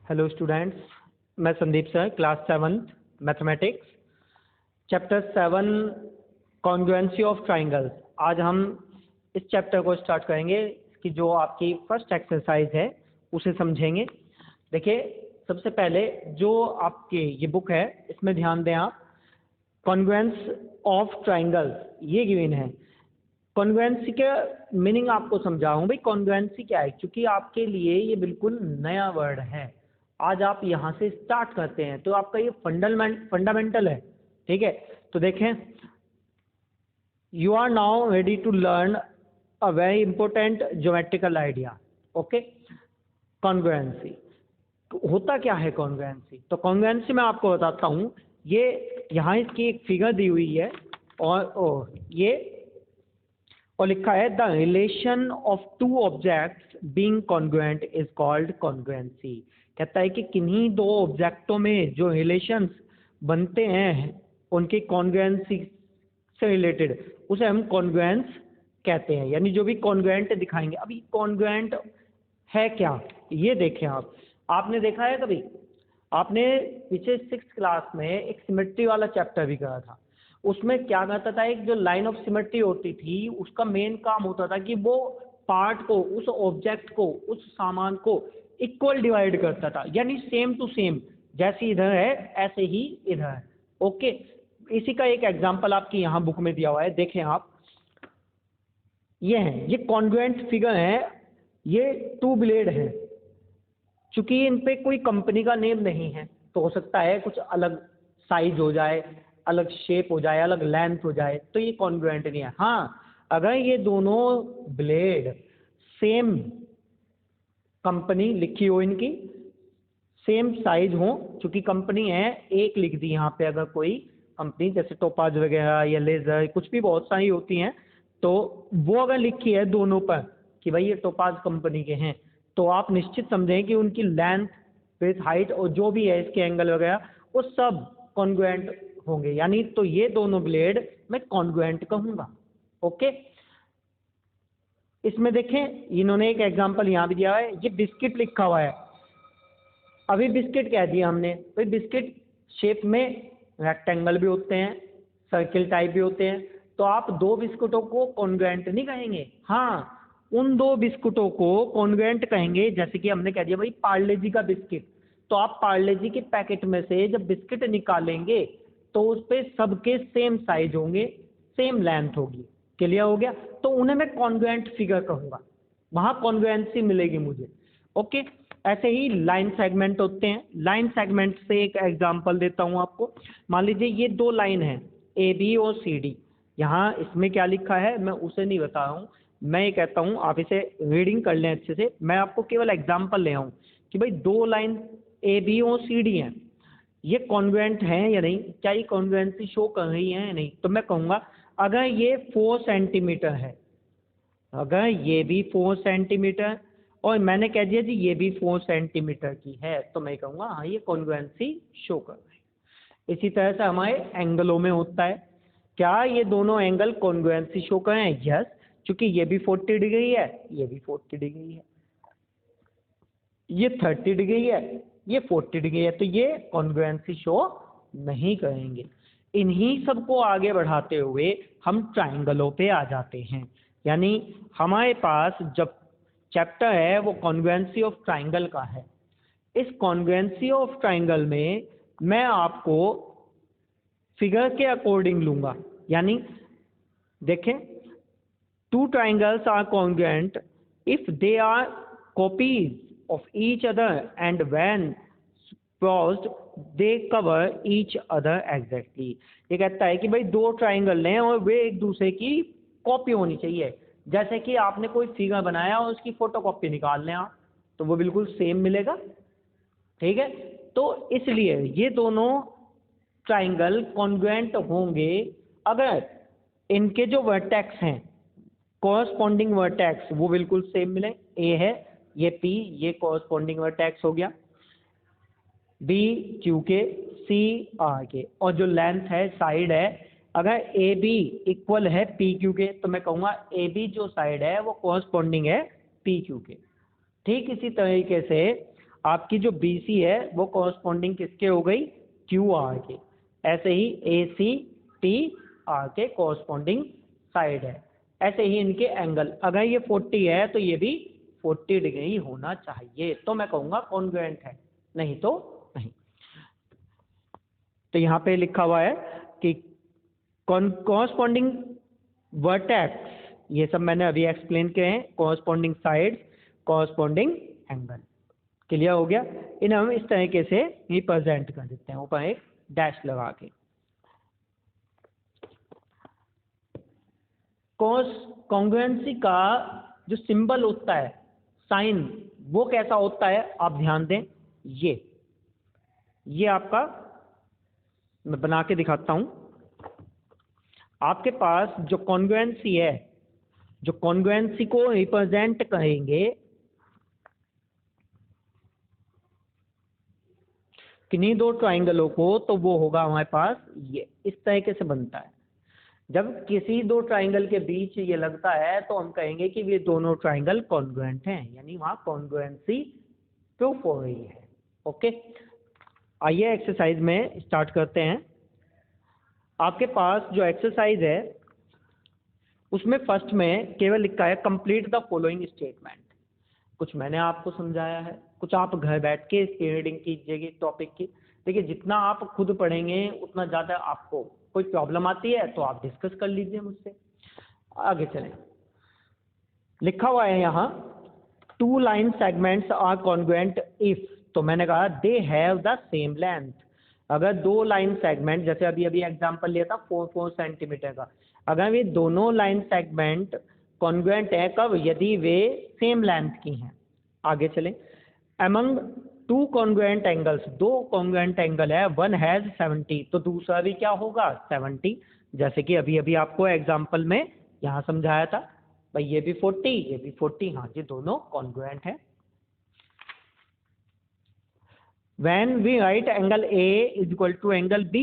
Hello students, मैं Sandeep sir, class 7th mathematics, chapter 7 congruency of triangles. आज हम इस चैप्टर को स्टार्ट करेंगे कि जो आपकी फर्स्ट एक्सरसाइज है उसे समझेंगे। देखिए, सबसे पहले जो आपकी ये बुक है इसमें ध्यान दें आप, कॉन्ग्रुएंस ऑफ ट्राइंगल्स ये गिवन है। कॉन्ग्रुएंसी का मीनिंग आपको समझाऊं भाई, कॉन्ग्रुएंसी क्या है, क्योंकि आपके लिए ये बिल्कुल नया वर्ड है। आज आप यहाँ से स्टार्ट करते हैं तो आपका ये फंडामेंटल है, ठीक है। तो देखें, you are now ready to learn a very important geometrical idea. Okay, congruency होता क्या है कॉन्ग्रुएंसी? तो कॉन्ग्रुएंसी मैं आपको बताता हूँ। ये यहाँ इसकी एक फिगर दी हुई है और लिखा है the relation of two objects being congruent is called congruency. कहता है कि किन्हीं दो ऑब्जेक्टों में जो रिलेशंस बनते हैं उनकी कॉन्ग्रुएंसी से रिलेटेड उसे हम कॉन्ग्रुएंस कहते हैं, यानी जो भी कॉन्ग्रुएंट दिखाएंगे। अभी कॉन्ग्रुएंट है क्या ये देखें आप। आपने देखा है कभी, आपने पीछे 6th क्लास में एक सिमेट्री वाला चैप्टर भी करा था। उसमें क्या करता था, एक जो लाइन ऑफ सिमेट्री होती थी उसका मेन काम होता था कि वो पार्ट को, उस ऑब्जेक्ट को, उस सामान को इक्वल डिवाइड करता था, यानी सेम टू सेम, जैसे इधर है ऐसे ही इधर है। ओके, इसी का एक एग्जांपल आपकी यहाँ बुक में दिया हुआ है, देखें आप। ये है, ये कॉन्ग्रुएंट फिगर है, ये टू ब्लेड है। चूंकि इन पे कोई कंपनी का नेम नहीं है तो हो सकता है कुछ अलग साइज हो जाए, अलग शेप हो जाए, अलग लेंथ हो जाए, तो ये कॉन्ग्रुएंट नहीं है। हाँ, अगर ये दोनों ब्लेड सेम कंपनी लिखी हो, इनकी सेम साइज हो, चूंकि कंपनी है एक लिख दी यहाँ पे, अगर कोई कंपनी जैसे टोपाज वगैरह या लेजर, कुछ भी बहुत सारी होती हैं, तो वो अगर लिखी है दोनों पर कि भाई ये टोपाज कंपनी के हैं, तो आप निश्चित समझें कि उनकी लेंथ, विड्थ, हाइट और जो भी है इसके एंगल वगैरह वो सब कॉन्ग्रुएंट होंगे, यानी तो ये दोनों ब्लेड मैं कॉन्ग्रुएंट कहूंगा। ओके, इसमें देखें इन्होंने एक एग्जांपल यहाँ भी दिया है, ये बिस्किट लिखा हुआ है। अभी बिस्किट कह दिया हमने, भाई बिस्किट शेप में रेक्टेंगल भी होते हैं, सर्किल टाइप भी होते हैं, तो आप दो बिस्कुटों को कॉन्ग्रुएंट नहीं कहेंगे। हाँ, उन दो बिस्कुटों को कॉन्ग्रुएंट कहेंगे। जैसे कि हमने कह दिया भाई पार्ले जी का बिस्किट, तो आप पार्ले जी के पैकेट में से जब बिस्किट निकालेंगे तो उस पे सबके सेम साइज होंगे, सेम लेंथ होगी। क्लियर हो गया? तो उन्हें मैं कॉन्ग्रुएंट फिगर कहूंगा, वहां कॉन्ग्रुएंसी मिलेगी मुझे। ओके, ऐसे ही लाइन सेगमेंट होते हैं। लाइन सेगमेंट से एक एग्जांपल देता हूं आपको। मान लीजिए ये दो लाइन है ए बी और सी डी। यहाँ इसमें क्या लिखा है मैं उसे नहीं बता रहा हूँ, मैं ये कहता हूँ आप इसे रीडिंग कर लें अच्छे से। मैं आपको केवल एग्जांपल ले आऊँ कि भाई दो लाइन ए बी और सी डी हैं, ये कॉन्ग्रुएंट हैं या नहीं, क्या ये कॉन्ग्रुएंसी शो कर रही है या नहीं। तो मैं कहूँगा अगर ये 4 सेंटीमीटर है, अगर ये भी 4 सेंटीमीटर और मैंने कह दिया जी ये भी 4 सेंटीमीटर की है, तो मैं कहूँगा हाँ ये कॉन्ग्रुएंसी शो कर रही है। इसी तरह से हमारे एंगलों में होता है, क्या ये दोनों एंगल कॉन्ग्रुएंसी शो कर रहे हैं? यस, क्योंकि ये भी 40 डिग्री है, ये भी 40 डिग्री है, ये 30 डिग्री है, ये 40 डिग्री है, तो ये कॉन्ग्रुएंसी शो नहीं करेंगे। इन्हीं सबको आगे बढ़ाते हुए हम ट्राइंगलों पे आ जाते हैं, यानी हमारे पास जब चैप्टर है वो कॉन्ग्रुएंसी ऑफ ट्राइंगल का है। इस कॉन्ग्रुएंसी ऑफ ट्राइंगल में मैं आपको फिगर के अकॉर्डिंग लूंगा, यानी देखें, two triangles are congruent if they are copies of each other and when crossed they cover each other exactly। ये कहता है कि भाई दो ट्राइंगल लें और वे एक दूसरे की कॉपी होनी चाहिए। जैसे कि आपने कोई फिगर बनाया और उसकी फोटोकॉपी निकाल लें आप, तो वो बिल्कुल सेम मिलेगा, ठीक है। तो इसलिए ये दोनों ट्राइंगल कॉन्ग्रुएंट होंगे अगर इनके जो वर्टेक्स हैं, कॉरस्पॉन्डिंग वर्टेक्स, वो बिल्कुल सेम मिले। ए है, ये पी, ये कॉरस्पॉन्डिंग वर्टेक्स हो गया, बी क्यू के, सी आर के, और जो लेंथ है, साइड है, अगर ए बी इक्वल है पी क्यू के, तो मैं कहूँगा ए बी जो साइड है वो कॉरस्पॉन्डिंग है पी क्यू के। ठीक इसी तरीके से आपकी जो बी सी है वो कॉरस्पॉन्डिंग किसके हो गई, क्यू आर के। ऐसे ही ए सी टी आर के कॉरस्पॉन्डिंग साइड है। ऐसे ही इनके एंगल, अगर ये 40 है तो ये भी 40 डिग्री होना चाहिए, तो मैं कहूँगा कॉन्ग्रुएंट है, नहीं तो नहीं। तो यहाँ पे लिखा हुआ है कि कॉरस्पॉन्डिंग वर्टेक्स, ये सब मैंने अभी एक्सप्लेन किए हैं, corresponding side, corresponding angle. Clear हो गया। इन्हें हम इस तरीके से रिप्रेजेंट कर देते हैं, ऊपर एक डैश लगा के। कॉन्ग्रुएंसी का जो सिंबल होता है, साइन, वो कैसा होता है आप ध्यान दें। ये आपका मैं बना के दिखाता हूं। आपके पास जो कॉन्ग्रुएंसी है, जो कॉन्ग्रुएंसी को रिप्रेजेंट करेंगे किन्हीं दो ट्राइंगलों को, तो वो होगा हमारे पास ये इस तरीके से बनता है। जब किसी दो ट्राइंगल के बीच ये लगता है तो हम कहेंगे कि ये दोनों ट्राइंगल कॉन्ग्रुएंट हैं, यानी वहां कॉन्ग्रुएंसी प्रूफ हो रही है। ओके, आइए एक्सरसाइज में स्टार्ट करते हैं। आपके पास जो एक्सरसाइज है उसमें फर्स्ट में केवल लिखा है कंप्लीट द फॉलोइंग स्टेटमेंट। कुछ मैंने आपको समझाया है, कुछ आप घर बैठ के इसकी रीडिंग कीजिएगी टॉपिक की। देखिए, जितना आप खुद पढ़ेंगे उतना ज़्यादा आपको कोई प्रॉब्लम आती है तो आप डिस्कस कर लीजिए मुझसे। आगे चलें। लिखा हुआ है यहाँ, 2 line segments are congruent if, तो मैंने कहा they have the same length. अगर 2 लाइन सेगमेंट, जैसे अभी अभी एग्जांपल लिया था 4 सेंटीमीटर का, अगर ये दोनों लाइन सेगमेंट कॉन्ग्रुएंट है, कब, यदि वे सेम लेंथ की हैं। आगे चलें। Among 2 congruent angles, 2 congruent angle है, वन हैज 70, तो दूसरा भी क्या होगा 70। जैसे कि अभी अभी आपको एग्जांपल में यहाँ समझाया था, भाई ये भी 40, ये भी 40, हाँ जी दोनों कॉन्ग्रुएंट है। When we write angle A is equal to angle B,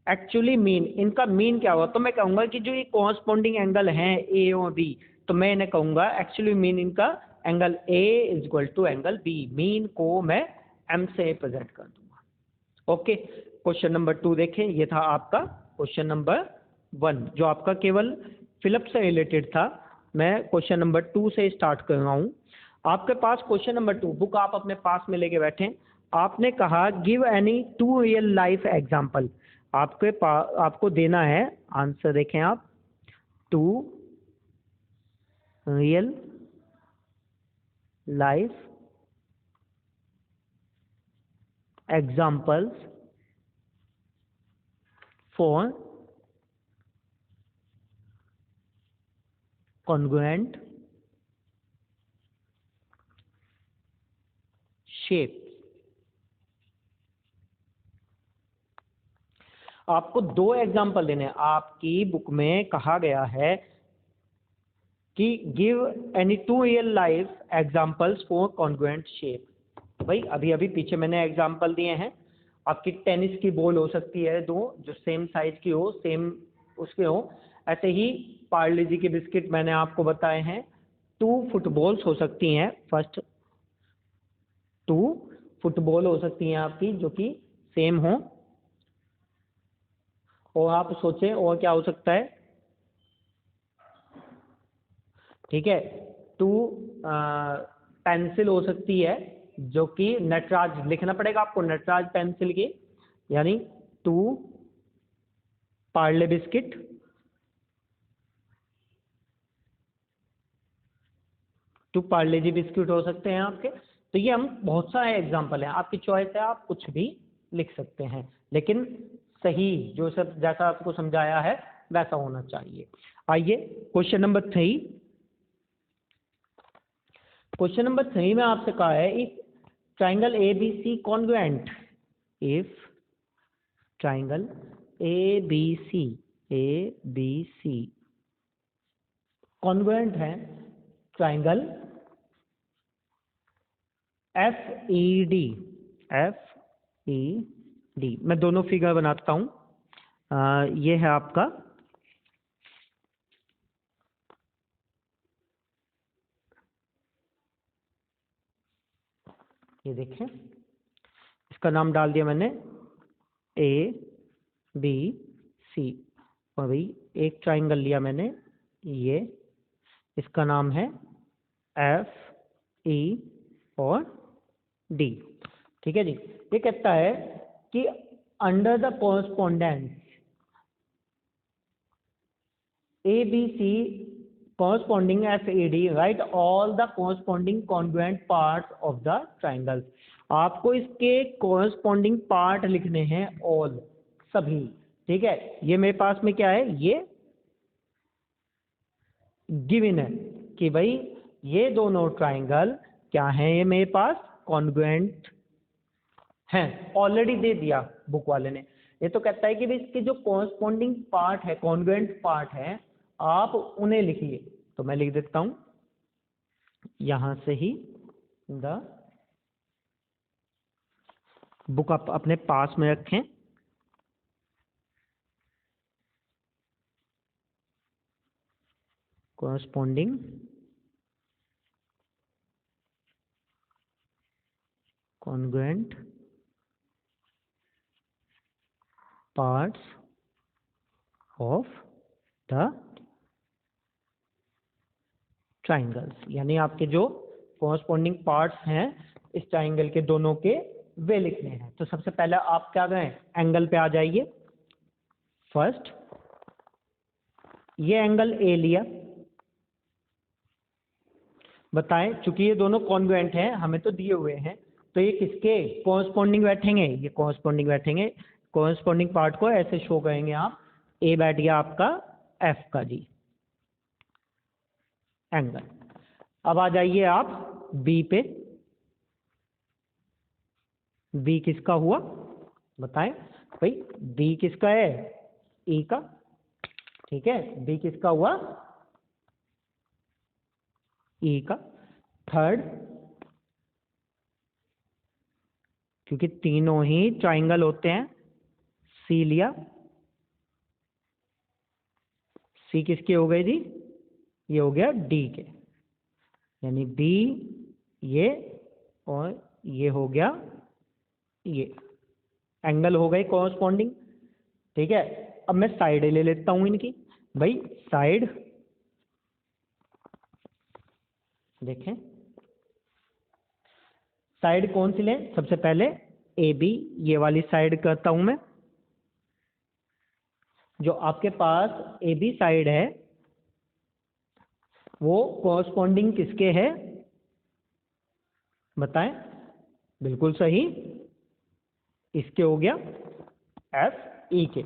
actually mean, इनका मीन क्या होगा, तो मैं कहूंगा कि जो ये कॉरस्पॉन्डिंग एंगल हैं A और B, तो मैं इन्हें कहूंगा एक्चुअली मीन इनका angle A is equal to angle B। Mean को मैं M से रिप्रेजेंट कर दूंगा। ओके, क्वेश्चन नंबर 2 देखें। ये था आपका क्वेश्चन नंबर 1 जो आपका केवल फिलिप से रिलेटेड था। मैं क्वेश्चन नंबर 2 से स्टार्ट कर रहा हूँ। आपके पास क्वेश्चन नंबर 2 बुक आप अपने पास में लेके बैठें। आपने कहा give any 2 real life example. आपके पास आपको देना है आंसर, देखें आप, 2 real life examples for congruent shape. आपको 2 एग्जाम्पल देने हैं। आपकी बुक में कहा गया है कि give any 2 real life examples for congruent shape. भाई अभी अभी पीछे मैंने एग्जाम्पल दिए हैं। आपकी टेनिस की बॉल हो सकती है 2 जो सेम साइज की हो, सेम उसके हो। ऐसे ही पार्ले जी के बिस्किट मैंने आपको बताए हैं। 2 फुटबॉल्स हो सकती हैं, फर्स्ट 2 फुटबॉल हो सकती हैं आपकी जो कि सेम हो। और आप सोचें और क्या हो सकता है, ठीक है, 2 पेंसिल हो सकती है जो कि नटराज, लिखना पड़ेगा आपको नटराज पेंसिल की, यानी 2 पार्ले बिस्किट, 2 पार्ले जी बिस्किट हो सकते हैं आपके। तो ये हम बहुत सारे एग्जाम्पल हैं, आपकी चॉइस है, आप कुछ भी लिख सकते हैं, लेकिन सही जो सब जैसा आपको समझाया है वैसा होना चाहिए। आइए क्वेश्चन नंबर 3। क्वेश्चन नंबर 3 में आपसे कहा है if triangle A B C congruent, if triangle A B C congruent है ट्राइंगल एफ ई डी। मैं दोनों फिगर बनाता हूं। ये है आपका ये देखें, इसका नाम डाल दिया मैंने ए बी सी, और भाई एक ट्राइंगल लिया मैंने, ये इसका नाम है एफ ई और डी। ठीक है जी। ये कहता है कि under the correspondence A B C corresponding FAD, write all the corresponding congruent parts of the triangle। आपको इसके corresponding part लिखने हैं all, सभी। ठीक है, ये मेरे पास में क्या है, ये गिवन है कि भाई ये दोनों ट्राइंगल क्या हैं, ये मेरे पास कॉन्ग्रुएंट हैं, ऑलरेडी दे दिया बुक वाले ने। ये तो कहता है कि भाई इसके जो कॉरस्पॉन्डिंग पार्ट है, कॉन्ग्रुएंट पार्ट है, आप उन्हें लिखिए। तो मैं लिख देता हूं यहां से ही, द बुक आप अपने पास में रखें, corresponding congruent parts of the triangles, यानी आपके जो कॉरस्पॉन्डिंग पार्ट्स हैं इस ट्राइंगल के दोनों के, वे लिखने हैं। तो सबसे पहले आप क्या करें, एंगल पे आ जाइए। फर्स्ट ये एंगल ए लिया, बताएं, चूंकि ये दोनों कॉन्ग्रुएंट हैं, हमें तो दिए हुए हैं, तो ये किसके कॉरस्पॉन्डिंग बैठेंगे, ये कॉरस्पॉन्डिंग बैठेंगे। कॉरस्पॉन्डिंग पार्ट को ऐसे शो करेंगे आप, ए बैठ गया आपका एफ का जी एंगल। अब आ जाइए आप बी पे, बी किसका हुआ बताएं भाई, बी किसका है, ई का। ठीक है, बी किसका हुआ, ई का। थर्ड, क्योंकि तीनों ही ट्राइंगल होते हैं, सी लिया, सी किसके हो गए जी, ये हो गया डी के, यानी बी ये और ये हो गया ये, एंगल हो गए कॉरस्पॉन्डिंग। ठीक है, अब मैं साइड ले लेता हूं इनकी। भाई साइड देखें, साइड कौन सी लें, सबसे पहले ए बी, ये वाली साइड करता हूं मैं। जो आपके पास ए बी साइड है वो कॉरस्पॉन्डिंग किसके है बताएं, बिल्कुल सही, इसके हो गया एफ ई के।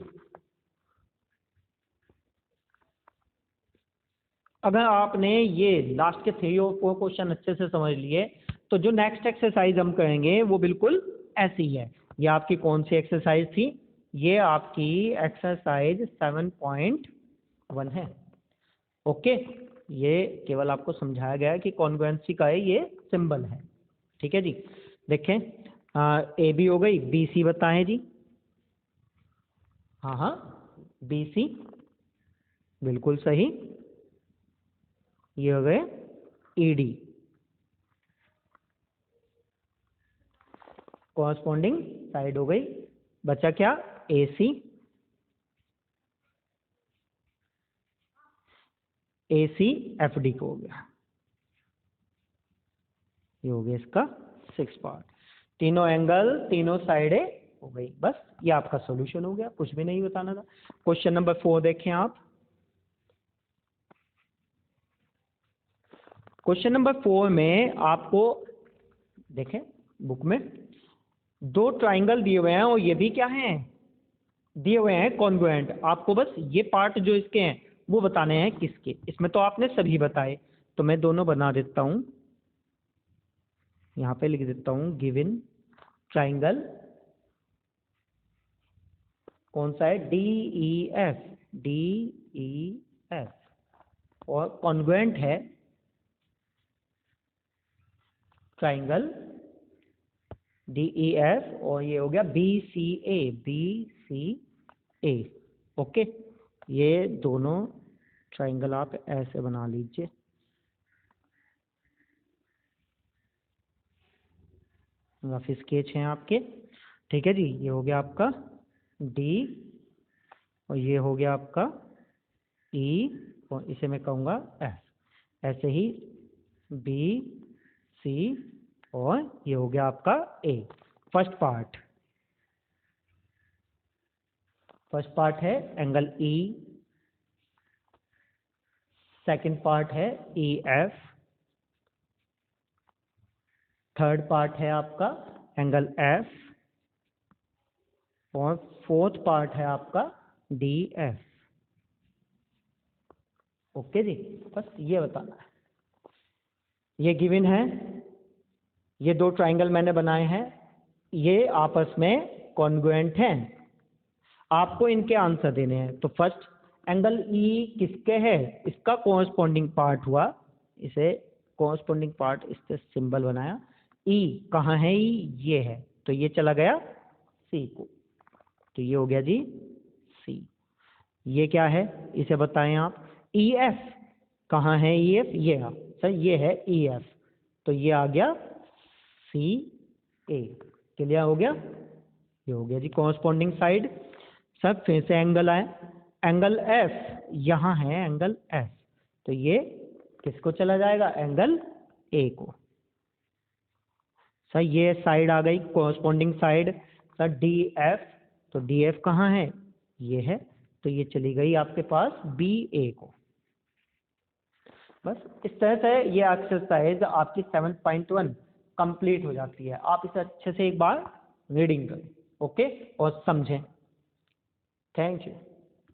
अगर आपने ये लास्ट के 3 और 4 क्वेश्चन अच्छे से समझ लिए, तो जो नेक्स्ट एक्सरसाइज हम करेंगे वो बिल्कुल ऐसी है। ये आपकी कौन सी एक्सरसाइज थी, ये आपकी एक्सरसाइज 7.1 है। ओके, ये केवल आपको समझाया गया है कि कॉन्ग्रुएंसी का है ये सिंबल है। ठीक है जी, देखें ए बी हो गई, बी सी बताएं जी। हाँ हाँ, बी सी बिल्कुल सही, ये हो गए ई डी, कॉरस्पॉन्डिंग साइड हो गई। बचा क्या, ए सी, ए सी एफ डी को हो गया, ये हो गया इसका 6 पार्ट। तीनों एंगल तीनों साइडें हो गई, बस ये आपका सॉल्यूशन हो गया, कुछ भी नहीं बताना था। क्वेश्चन नंबर 4 देखें आप। क्वेश्चन नंबर 4 में आपको देखें बुक में 2 ट्राइंगल दिए हुए हैं और ये भी क्या हैं, दिए हुए हैं कॉन्ग्रुएंट। आपको बस ये पार्ट जो इसके हैं वो बताने हैं किसके, इसमें तो आपने सभी बताए, तो मैं दोनों बना देता हूं, यहां पे लिख देता हूं गिवन ट्राइंगल कौन सा है, D E F, D E F, और कॉन्ग्रुएंट है ट्राइंगल डी ई एफ, और ये हो गया बी सी ए, बी सी ए। ओके, ये दोनों ट्राइंगल आप ऐसे बना लीजिए। रफ स्केच हैं आपके। ठीक है जी, ये हो गया आपका डी और ये हो गया आपका ई और इसे मैं कहूँगा एफ। ऐसे ही बी सी और ये हो गया आपका ए। फर्स्ट पार्ट है एंगल ई, सेकंड पार्ट है ई एफ, थर्ड पार्ट है आपका एंगल एफ और फोर्थ पार्ट है आपका डी एफ। ओके जी, बस ये बताना है। ये गिवन है, ये दो ट्राइंगल मैंने बनाए हैं, ये आपस में कॉन्ग्रुएंट हैं। आपको इनके आंसर देने हैं। तो फर्स्ट एंगल ई किसके है, इसका कॉरस्पॉन्डिंग पार्ट हुआ, इसे कॉरस्पॉन्डिंग पार्ट इससे सिंबल बनाया। ई कहाँ है, ई ये है, तो ये चला गया सी को, तो ये हो गया जी सी। ये क्या है इसे बताएं आप। ई एफ कहाँ है, ई एफ ये है सर, ये है ई एफ, तो ये आ गया सी ए। क्लियर हो गया, ये हो गया जी कॉरस्पॉन्डिंग साइड। सर फिर से एंगल आए, एंगल एफ यहाँ है, एंगल एफ, तो ये किसको चला जाएगा, एंगल ए को। सर ये साइड आ गई corresponding side. Sir D F, तो डी एफ कहाँ है, ये है, तो ये चली गई आपके पास बी ए को। बस इस तरह से ये एक्सरसाइज आपकी 7.1 कंप्लीट हो जाती है। आप इसे अच्छे से एक बार रीडिंग करें, ओके, और समझें। Thank you.